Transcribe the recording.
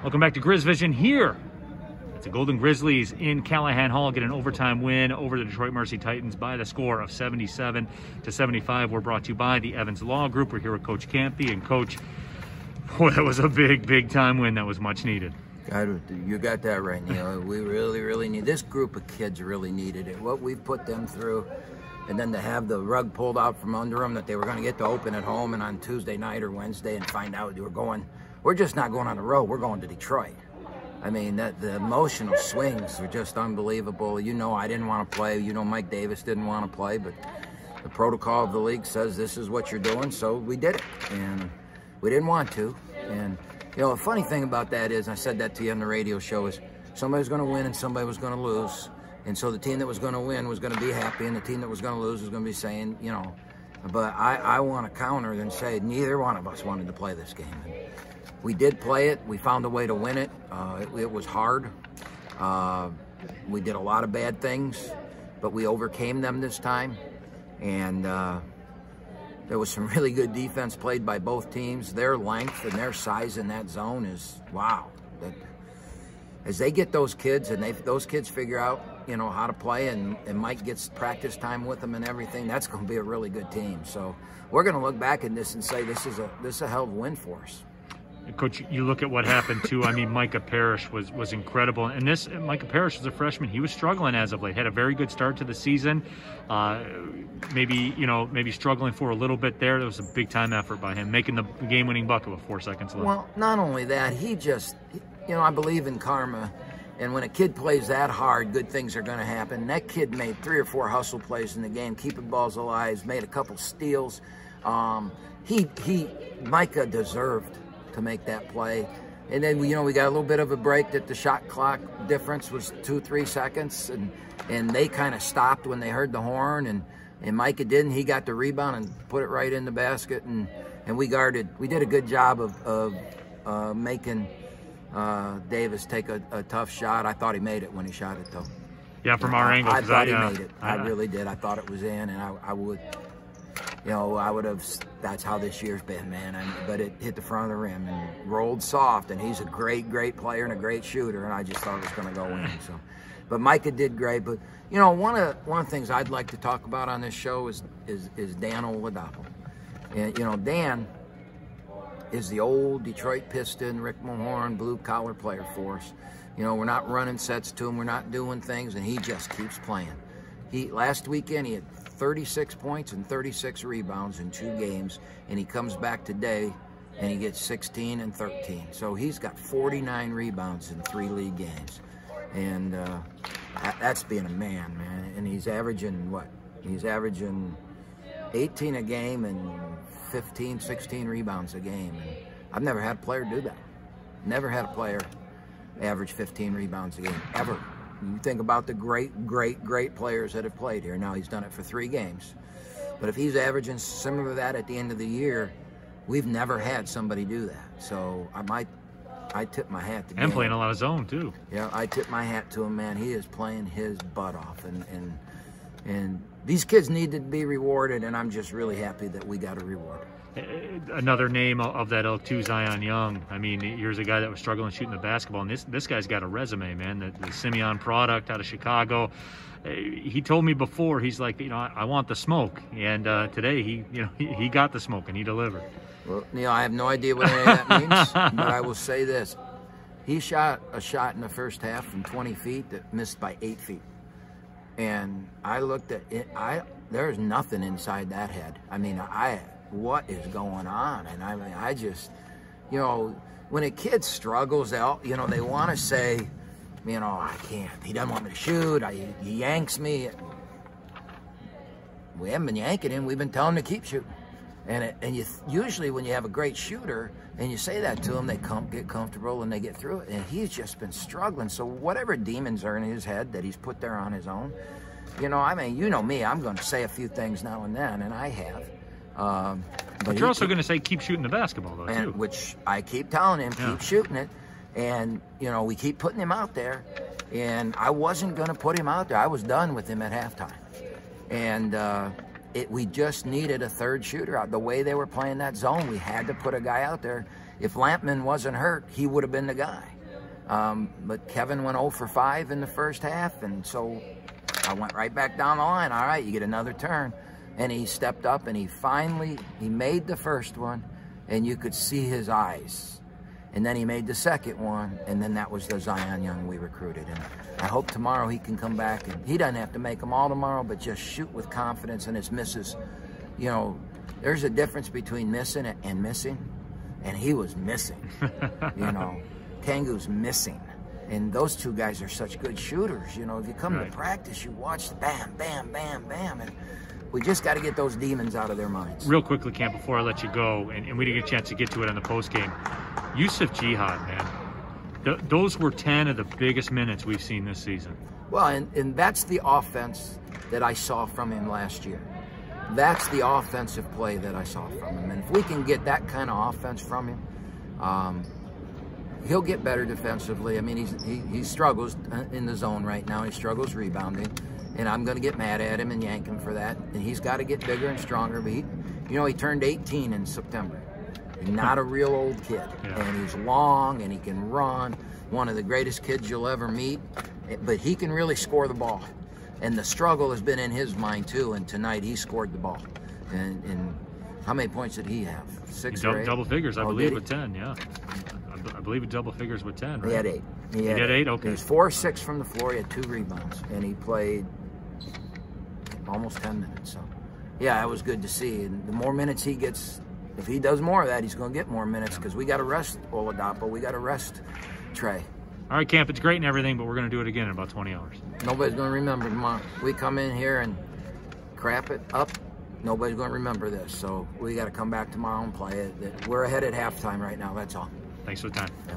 Welcome back to Grizz Vision here. It's the Golden Grizzlies in Callahan Hall get an overtime win over the Detroit Mercy Titans by the score of 77-75. We're brought to you by the Evans Law Group. We're here with Coach Kampe. And Coach, boy, that was a big time win. That was much needed. God, you got that right, Neil. We really need this group of kids. Really needed it. What we've put them through, and then to have the rug pulled out from under them that they were going to get to open at home, and on Tuesday night or Wednesday, and find out we're just not going on the road. We're going to Detroit. I mean, the emotional swings are just unbelievable. You know, I didn't want to play. You know, Mike Davis didn't want to play, but the protocol of the league says this is what you're doing, so we did it, and we didn't want to. And you know, a funny thing about that is, I said that to you on the radio show, is somebody was going to win and somebody was going to lose. And so the team that was going to win was going to be happy, and the team that was going to lose was going to be saying, you know, but I want to counter and say neither one of us wanted to play this game. And we did play it. We found a way to win it. It was hard. We did a lot of bad things, but we overcame them this time. And there was some really good defense played by both teams. Their length and their size in that zone is, wow. As they get those kids, and those kids figure out, you know, how to play, and Mike gets practice time with them and everything, that's going to be a really good team. So we're going to look back at this and say this is a hell of a win for us. Coach, you look at what happened too. I mean, Micah Parrish was incredible, and Micah Parrish was a freshman. He was struggling as of late. Had a very good start to the season. Maybe struggling for a little bit there. There was a big time effort by him, making the game-winning bucket with 4 seconds left. Well, not only that, he just, you know, I believe in karma, and when a kid plays that hard, good things are going to happen. That kid made 3 or 4 hustle plays in the game, keeping balls alive, made a couple steals. Micah deserved to make that play. And then, you know, we got a little bit of a break that the shot clock difference was 2-3 seconds, and they kind of stopped when they heard the horn, and Micah didn't. He got the rebound and put it right in the basket, and we guarded. We did a good job of making Davis take a tough shot. I thought he made it when he shot it, though. Yeah, from our angle. I thought he made it. I really did. I thought it was in, and I would, you know, I would have. That's how this year's been, man. But it hit the front of the rim and rolled soft, and he's a great player and a great shooter, and I just thought it was going to go in. So, but Micah did great. But you know, one of the things I'd like to talk about on this show is Dan Oladapo. And you know, Dan is the old Detroit Piston, Rick Mahorn, blue-collar player for us. You know, we're not running sets to him. We're not doing things, and he just keeps playing. Last weekend, he had 36 points and 36 rebounds in 2 games, and he comes back today, and he gets 16 and 13. So he's got 49 rebounds in 3 league games. And that's being a man. And he's averaging, what? He's averaging 18 a game and 15, 16 rebounds a game. And I've never had a player do that. Never had a player average 15 rebounds a game, ever. You think about the great players that have played here. Now, he's done it for 3 games. But if he's averaging similar to that at the end of the year, we've never had somebody do that. So I tip my hat to him. And playing a lot of zone, too. Yeah, I tip my hat to him, man. He is playing his butt off. And these kids need to be rewarded, and I'm just really happy that we got a reward. Another name of that ilk too, Zion Young. I mean, here's a guy that was struggling shooting the basketball, and this guy's got a resume, man. The Simeon product out of Chicago. He told me before, he's like, you know, I want the smoke, and today he got the smoke and he delivered. Well, Neil, I have no idea what any of that means, but I will say this: he shot a shot in the first half from 20 feet that missed by 8 feet, and I looked at it. There's nothing inside that head. I mean, what is going on? And I mean, I just, you know, when a kid struggles out, you know, they want to say, you know, I can't. He doesn't want me to shoot. He yanks me. We haven't been yanking him. We've been telling him to keep shooting. And usually when you have a great shooter and you say that to him, they get comfortable and they get through it. And he's just been struggling. So whatever demons are in his head that he's put there on his own, you know, I mean, you know me. I'm going to say a few things now and then, and I have. But you're also going to say keep shooting the basketball, though, too. Which I keep telling him, keep shooting it. And, you know, we keep putting him out there. And I wasn't going to put him out there. I was done with him at halftime. And we just needed a third shooter out. The way they were playing that zone, we had to put a guy out there. if Lampman wasn't hurt, he would have been the guy. But Kevin went 0 for 5 in the first half, and so I went right back down the line. All right, you get another turn. And he stepped up, and he made the first one, and you could see his eyes. And then he made the second one, and then that was the Zion Young we recruited. And I hope tomorrow he can come back, and he doesn't have to make them all tomorrow, but just shoot with confidence. And his misses, you know, there's a difference between missing and missing, and he was missing. You know, Kangu's missing. And those two guys are such good shooters. You know, if you come to practice, you watch the bam, bam, bam, bam, and we just got to get those demons out of their minds. Real quickly, Camp, before I let you go, and we didn't get a chance to get to it in the postgame, Yusef Jihad, man, those were 10 of the biggest minutes we've seen this season. Well, and that's the offense that I saw from him last year. That's the offensive play that I saw from him. And if we can get that kind of offense from him, he'll get better defensively. I mean, he struggles in the zone right now. He struggles rebounding. And I'm going to get mad at him and yank him for that. And he's got to get bigger and stronger. But he turned 18 in September. He's not a real old kid. Yeah. And he's long and he can run. One of the greatest kids you'll ever meet. But he can really score the ball. And the struggle has been in his mind too. And tonight he scored the ball. And how many points did he have? 6 or 8? Double figures, I believe, with 10, yeah. I believe double figures with 10, right? He had 8. He had 8? Okay. He was 4 or 6 from the floor. He had 2 rebounds. And he played almost 10 minutes. So, yeah, it was good to see. And the more minutes he gets, if he does more of that, he's going to get more minutes because we got to rest Oladapo. We got to rest Trey. All right, Camp, it's great and everything, but we're going to do it again in about 20 hours. Nobody's going to remember tomorrow. We come in here and crap it up. Nobody's going to remember this. So we got to come back tomorrow and play it. We're ahead at halftime right now. That's all. Thanks for the time. Yeah.